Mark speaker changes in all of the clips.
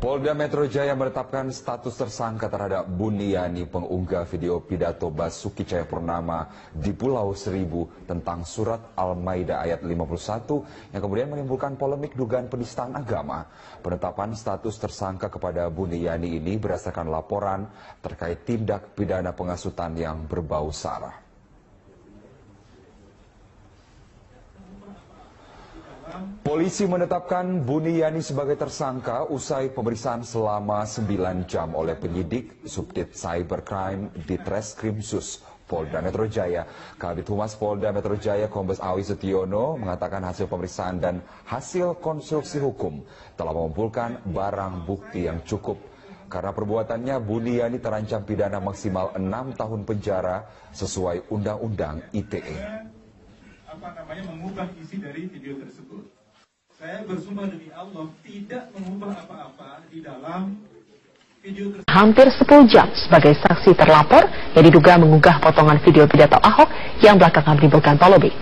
Speaker 1: Polda Metro Jaya menetapkan status tersangka terhadap Buniyani, pengunggah video pidato Basuki Cahayapurnama di Pulau Seribu tentang surat Al-Maidah ayat 51 yang kemudian menimbulkan polemik dugaan penistaan agama. Penetapan status tersangka kepada Buniyani ini berdasarkan laporan terkait tindak pidana penghasutan yang berbau sara. Polisi menetapkan Buniyani sebagai tersangka usai pemeriksaan selama 9 jam oleh penyidik Subdit Cybercrime di Treskrimsus Polda Metro Jaya. Kabid Humas Polda Metro Jaya Kombes Awi Setiono mengatakan hasil pemeriksaan dan hasil konstruksi hukum telah mengumpulkan barang bukti yang cukup. Karena perbuatannya, Buniyani terancam pidana maksimal 6 tahun penjara sesuai Undang-Undang ITE.
Speaker 2: Mengubah isi dari video tersebut. Saya bersumpah demi Allah tidak mengubah apa-apa di dalam video tersebut.
Speaker 3: Hampir 10 jam sebagai saksi terlapor yang diduga mengunggah potongan video pidato Ahok yang belakangan menimbulkan polemik.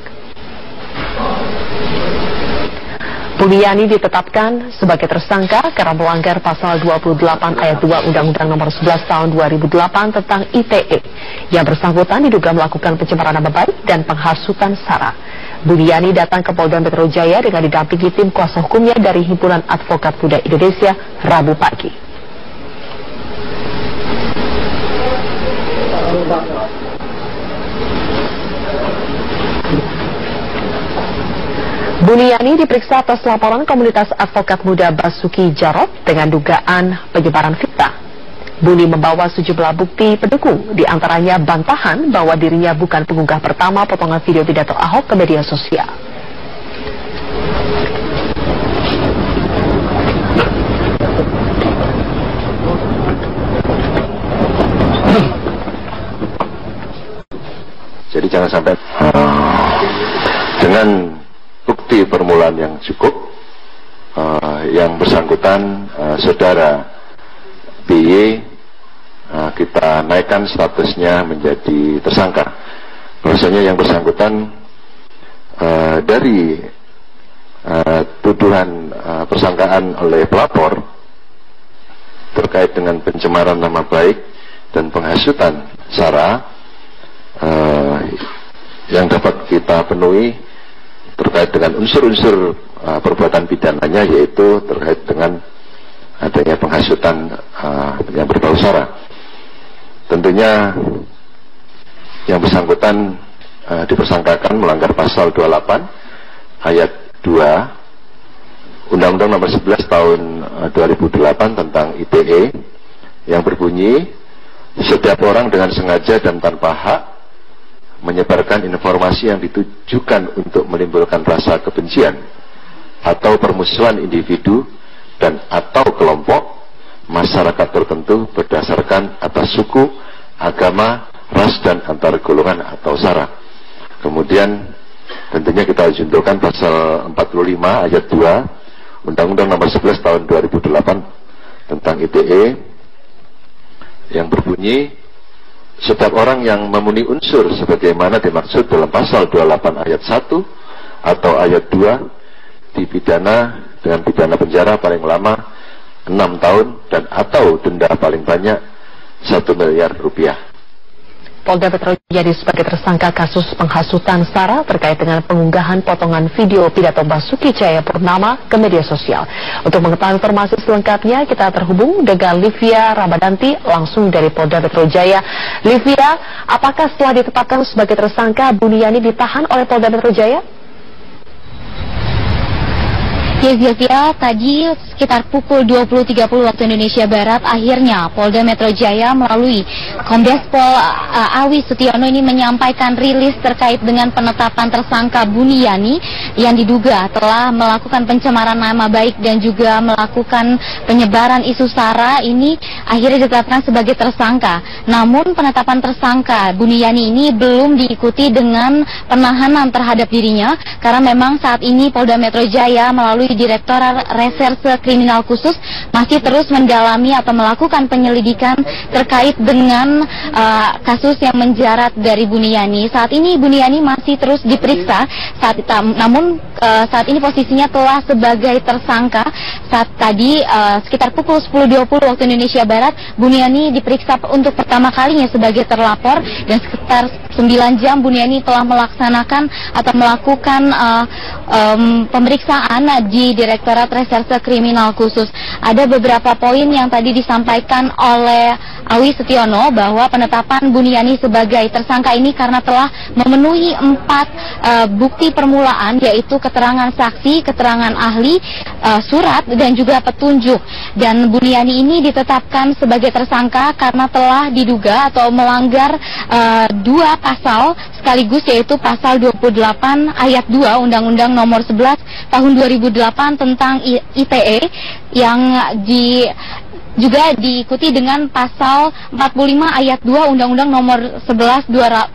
Speaker 3: Buniyani ditetapkan sebagai tersangka karena melanggar pasal 28 ayat 2 Undang-Undang Nomor 11 Tahun 2008 tentang ITE. Yang bersangkutan diduga melakukan pencemaran nama baik dan penghasutan sara. Buniyani datang ke Polda Metro Jaya dengan didampingi tim kuasa hukumnya dari Himpunan Advokat Muda Indonesia Rabu pagi. Buniyani diperiksa atas laporan komunitas advokat muda Basuki Jarot dengan dugaan penyebaran fitnah. Buni membawa sejumlah bukti pendukung, diantaranya bantahan bahwa dirinya bukan pengunggah pertama potongan video pidato Ahok ke media sosial.
Speaker 4: Jadi jangan sampai dengan bukti permulaan yang cukup, yang bersangkutan saudara BY kita naikkan statusnya menjadi tersangka. Bahwasanya yang bersangkutan dari tuduhan persangkaan oleh pelapor terkait dengan pencemaran nama baik dan penghasutan sara yang dapat kita penuhi terkait dengan unsur-unsur perbuatan pidananya, yaitu terkait dengan adanya penghasutan yang berbau sara. Tentunya yang bersangkutan dipersangkakan melanggar pasal 28 ayat 2 Undang-Undang Nomor 11 Tahun 2008 tentang ITE yang berbunyi, setiap orang dengan sengaja dan tanpa hak menyebarkan informasi yang ditujukan untuk menimbulkan rasa kebencian atau permusuhan individu dan atau kelompok masyarakat tertentu berdasarkan atas suku, agama, ras dan antar golongan atau sara. Kemudian tentunya kita junturkan pasal 45 ayat 2 Undang-Undang Nomor 11 Tahun 2008 tentang ITE yang berbunyi, setiap orang yang memenuhi unsur sebagaimana dimaksud dalam pasal 28 ayat 1 atau ayat 2 dipidana dengan pidana penjara paling lama 6 tahun dan atau denda paling banyak 1 miliar rupiah.
Speaker 3: Polda Metro Jaya sebagai tersangka kasus penghasutan sara terkait dengan pengunggahan potongan video pidato Basuki Cahayapurnama ke media sosial. Untuk mengetahui informasi selengkapnya, kita terhubung dengan Livia Ramadanti langsung dari Polda Metro Jaya. Livia, apakah setelah ditetapkan sebagai tersangka, Buniyani ditahan oleh Polda Metro Jaya?
Speaker 5: Ya, Zilvia, tadi sekitar pukul 20.30 waktu Indonesia Barat, akhirnya Polda Metro Jaya melalui Kombes Pol Awi Setiono ini menyampaikan rilis terkait dengan penetapan tersangka Buniyani yang diduga telah melakukan pencemaran nama baik dan juga melakukan penyebaran isu sara. Ini akhirnya ditetapkan sebagai tersangka. Namun penetapan tersangka Buniyani ini belum diikuti dengan penahanan terhadap dirinya karena memang saat ini Polda Metro Jaya melalui Direktorat Reserse Kriminal Khusus masih terus mendalami atau melakukan penyelidikan terkait dengan kasus yang menjerat dari Buniyani. Saat ini Buniyani masih terus diperiksa, namun saat ini posisinya telah sebagai tersangka. Saat tadi sekitar pukul 10.20 waktu Indonesia Barat, Buniyani diperiksa untuk pertama kalinya sebagai terlapor, dan sekitar 9 jam Buniyani telah melaksanakan atau melakukan pemeriksaan di Direktorat Reserse Kriminal Khusus. Ada beberapa poin yang tadi disampaikan oleh Awi Setiono bahwa penetapan Buniyani sebagai tersangka ini karena telah memenuhi 4 bukti permulaan, yaitu keterangan saksi, keterangan ahli, surat, dan juga petunjuk. Dan Buniyani ini ditetapkan sebagai tersangka karena telah diduga atau melanggar 2 pasal sekaligus, yaitu pasal 28 ayat 2 Undang-Undang Nomor 11 Tahun 2008 tentang ITE, yang juga diikuti dengan pasal 45 ayat 2 Undang-Undang Nomor 11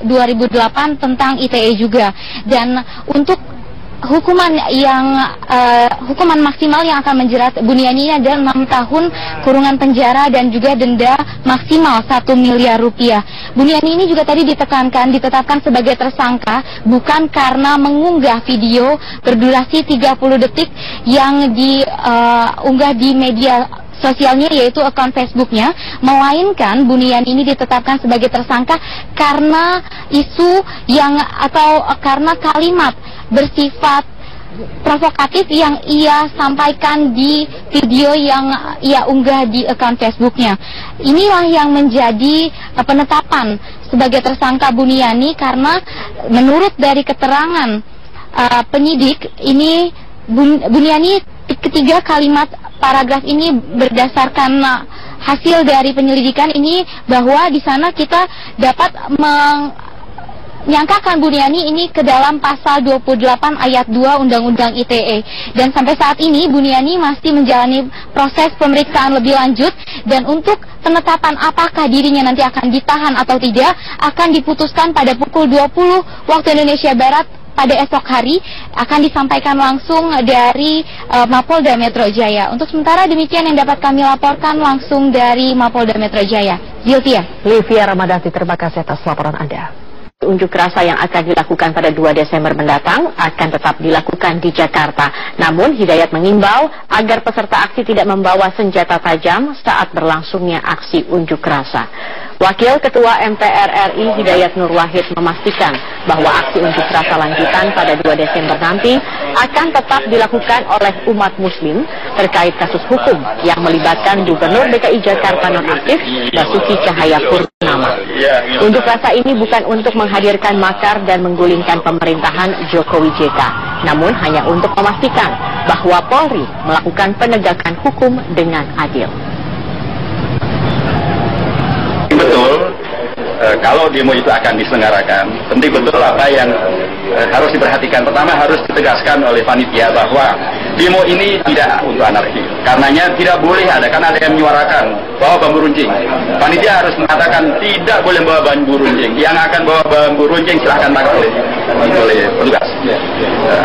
Speaker 5: 2008 tentang ITE juga. Dan untuk hukuman maksimal yang akan menjerat Buniyani ini adalah 6 tahun kurungan penjara dan juga denda maksimal 1 miliar rupiah. Buniyani ini juga tadi ditetapkan sebagai tersangka bukan karena mengunggah video berdurasi 30 detik yang diunggah di media sosialnya, yaitu akun Facebooknya, melainkan Buniyani ini ditetapkan sebagai tersangka karena isu karena kalimat bersifat provokatif yang ia sampaikan di video yang ia unggah di akun Facebooknya. Inilah yang menjadi penetapan sebagai tersangka Buniyani, karena menurut dari keterangan penyidik ini, Buniyani ketiga kalimat paragraf ini berdasarkan hasil dari penyelidikan ini, bahwa di sana kita dapat menyangkakan Buniyani ini ke dalam pasal 28 ayat 2 Undang-Undang ITE. Dan sampai saat ini Buniyani masih menjalani proses pemeriksaan lebih lanjut, dan untuk penetapan apakah dirinya nanti akan ditahan atau tidak akan diputuskan pada pukul 20 waktu Indonesia Barat pada esok hari, akan disampaikan langsung dari Mapolda Metro Jaya. Untuk sementara demikian yang dapat kami laporkan langsung dari Mapolda Metro Jaya.
Speaker 3: Livia Ramadhani, terima kasih atas laporan Anda. Unjuk rasa yang akan dilakukan pada 2 Desember mendatang akan tetap dilakukan di Jakarta. Namun Hidayat mengimbau agar peserta aksi tidak membawa senjata tajam saat berlangsungnya aksi unjuk rasa. Wakil Ketua MPR RI Hidayat Nur Wahid memastikan bahwa aksi unjuk rasa lanjutan pada 2 Desember nanti akan tetap dilakukan oleh umat muslim terkait kasus hukum yang melibatkan Gubernur DKI Jakarta nonaktif Basuki Cahayapurnama. Unjuk rasa ini bukan untuk menghadirkan makar dan menggulingkan pemerintahan Jokowi JK, namun hanya untuk memastikan bahwa Polri melakukan penegakan hukum dengan adil.
Speaker 6: Betul, kalau demo itu akan diselenggarakan, penting betul apa yang harus diperhatikan. Pertama, harus ditegaskan oleh panitia bahwa demo ini tidak untuk anarki. Karenanya tidak boleh ada, karena ada yang menyuarakan bawa bambu runcing. Panitia harus mengatakan tidak boleh bawa bambu runcing. Yang akan bawa bambu runcing silahkan tangkap oleh petugas.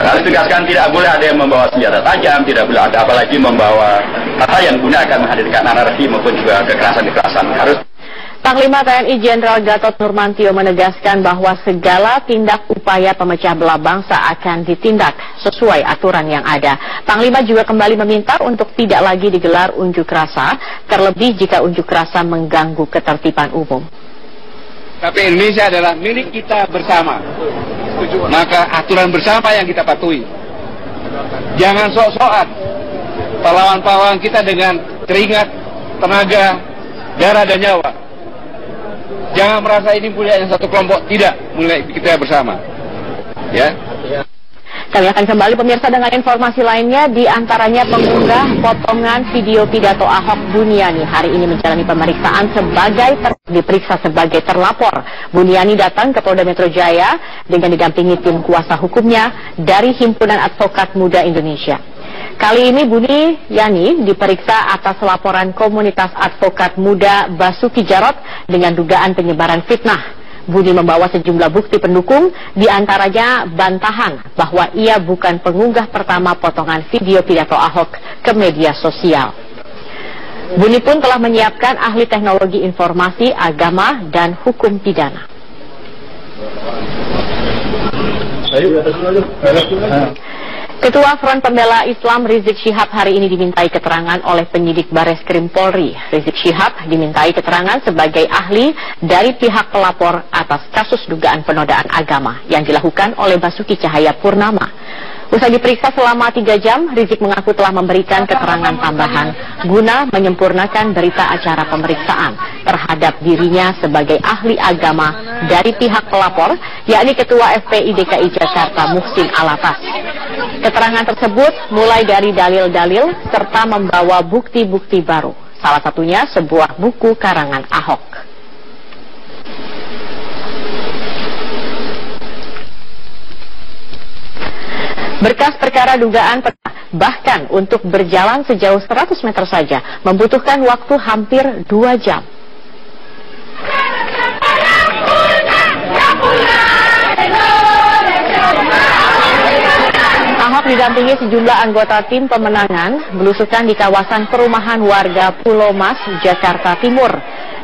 Speaker 6: Harus ditegaskan tidak boleh ada yang membawa senjata tajam, tidak boleh ada apalagi membawa kata yang guna akan menghadirkan anarki maupun juga kekerasan-kekerasan. Harus.
Speaker 3: Panglima TNI Jenderal Gatot Nurmantio menegaskan bahwa segala tindak upaya pemecah belah bangsa akan ditindak sesuai aturan yang ada. Panglima juga kembali meminta untuk tidak lagi digelar unjuk rasa, terlebih jika unjuk rasa mengganggu ketertiban umum.
Speaker 7: Tapi Indonesia adalah milik kita bersama, maka aturan bersama yang kita patuhi. Jangan sok-sokan pahlawan-pahlawan kita dengan keringat, tenaga, darah dan nyawa. Jangan merasa ini punya yang satu kelompok, tidak, mulai kita bersama. Ya.
Speaker 3: Kami akan kembali pemirsa dengan informasi lainnya, di antaranya pengunggah potongan video pidato Ahok Buniyani hari ini menjalani pemeriksaan diperiksa sebagai terlapor. Buniyani datang ke Polda Metro Jaya dengan didampingi tim kuasa hukumnya dari Himpunan Advokat Muda Indonesia. Kali ini Buniyani diperiksa atas laporan komunitas advokat muda Basuki Jarot dengan dugaan penyebaran fitnah. Buni membawa sejumlah bukti pendukung, diantaranya bantahan bahwa ia bukan pengunggah pertama potongan video pidato Ahok ke media sosial. Buni pun telah menyiapkan ahli teknologi informasi, agama, dan hukum pidana. Ketua Front Pembela Islam Rizik Syihab hari ini dimintai keterangan oleh penyidik Bareskrim Polri. Rizik Syihab dimintai keterangan sebagai ahli dari pihak pelapor atas kasus dugaan penodaan agama yang dilakukan oleh Basuki Cahayapurnama. Usai diperiksa selama 3 jam, Rizik mengaku telah memberikan keterangan tambahan guna menyempurnakan berita acara pemeriksaan terhadap dirinya sebagai ahli agama dari pihak pelapor, yakni Ketua FPI DKI Jakarta Muhsin Alatas. Keterangan tersebut mulai dari dalil-dalil serta membawa bukti-bukti baru, salah satunya sebuah buku karangan Ahok. Berkas perkara dugaan bahkan untuk berjalan sejauh 100 meter saja membutuhkan waktu hampir 2 jam. Ahok didampingi sejumlah anggota tim pemenangan belusukan di kawasan perumahan warga Pulau Mas, Jakarta Timur.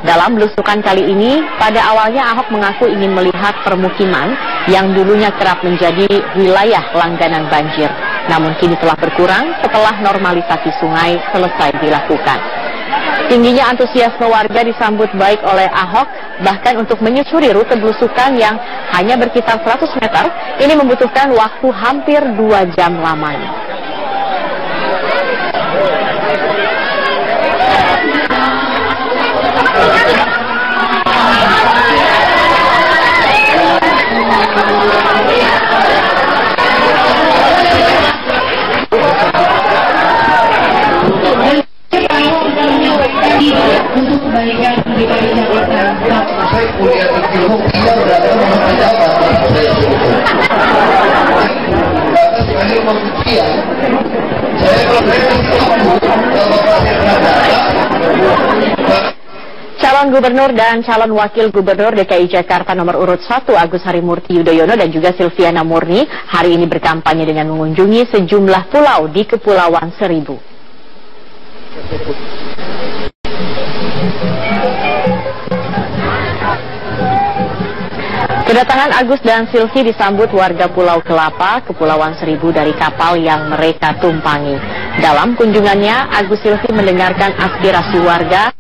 Speaker 3: Dalam belusukan kali ini, pada awalnya Ahok mengaku ingin melihat permukiman yang dulunya kerap menjadi wilayah langganan banjir. Namun kini telah berkurang setelah normalisasi sungai selesai dilakukan. Tingginya antusiasme warga disambut baik oleh Ahok, bahkan untuk menyusuri rute belusukan yang hanya berkisar 100 meter, ini membutuhkan waktu hampir 2 jam lamanya.
Speaker 8: Untuk kebaikan DKI Jakarta. Saya kuliah di Ilmu, dia berada di Jawa. Saya mau ujian.
Speaker 3: Calon Gubernur dan calon Wakil Gubernur DKI Jakarta nomor urut 1 Agus Harimurti Yudhoyono dan juga Silviana Murni hari ini berkampanye dengan mengunjungi sejumlah pulau di Kepulauan Seribu. Kedatangan Agus dan Silvi disambut warga Pulau Kelapa, Kepulauan Seribu dari kapal yang mereka tumpangi. Dalam kunjungannya, Agus Silvi mendengarkan aspirasi warga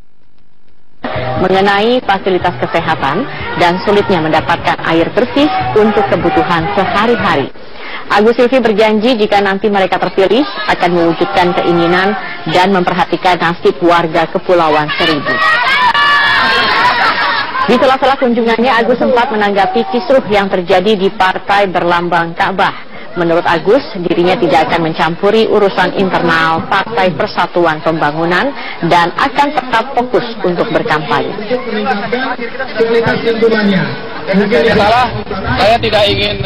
Speaker 3: mengenai fasilitas kesehatan dan sulitnya mendapatkan air bersih untuk kebutuhan sehari-hari. Agus Silvi berjanji jika nanti mereka terpilih akan mewujudkan keinginan dan memperhatikan nasib warga Kepulauan Seribu. Di sela-sela kunjungannya, Agus sempat menanggapi kisruh yang terjadi di partai berlambang Ka'bah. Menurut Agus, dirinya tidak akan mencampuri urusan internal Partai Persatuan Pembangunan dan akan tetap fokus untuk berkampanye.
Speaker 7: Salah, saya tidak ingin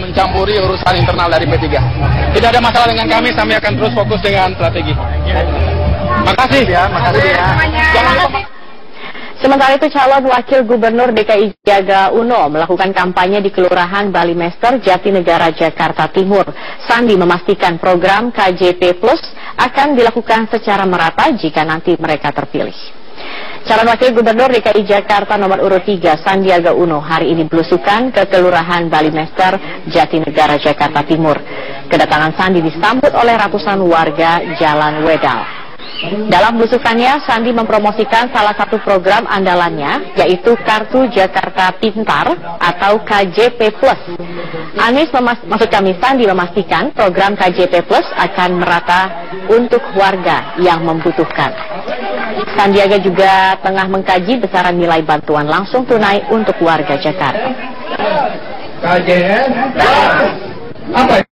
Speaker 7: mencampuri urusan internal dari P3. Tidak ada masalah dengan kami akan terus fokus dengan strategi. Makasih ya, makasih ya.
Speaker 3: Sementara itu, calon Wakil Gubernur DKI Sandiaga Uno melakukan kampanye di Kelurahan Balimester, Jatinegara, Jakarta Timur. Sandi memastikan program KJP Plus akan dilakukan secara merata jika nanti mereka terpilih. Calon Wakil Gubernur DKI Jakarta nomor urut 3 Sandiaga Uno hari ini belusukan ke Kelurahan Balimester, Jatinegara, Jakarta Timur. Kedatangan Sandi disambut oleh ratusan warga Jalan Wedal. Dalam belusukannya, Sandi mempromosikan salah satu program andalannya, yaitu Kartu Jakarta Pintar atau KJP Plus. Sandi memastikan program KJP Plus akan merata untuk warga yang membutuhkan. Sandiaga juga tengah mengkaji besaran nilai bantuan langsung tunai untuk warga Jakarta.
Speaker 8: KJP apa?